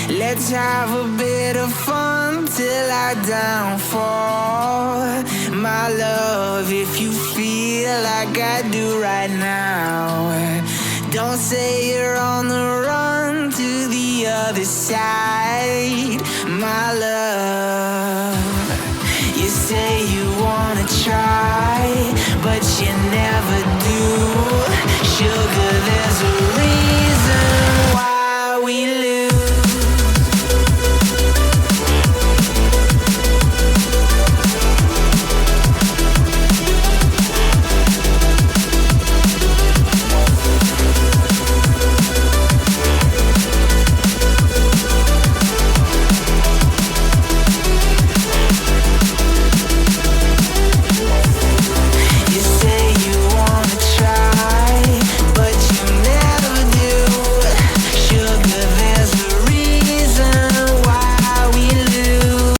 Let's have a bit of fun till I downfall. My love, if you feel like I do right now, don't say you're on the run to the other side. My love, you say you wanna try.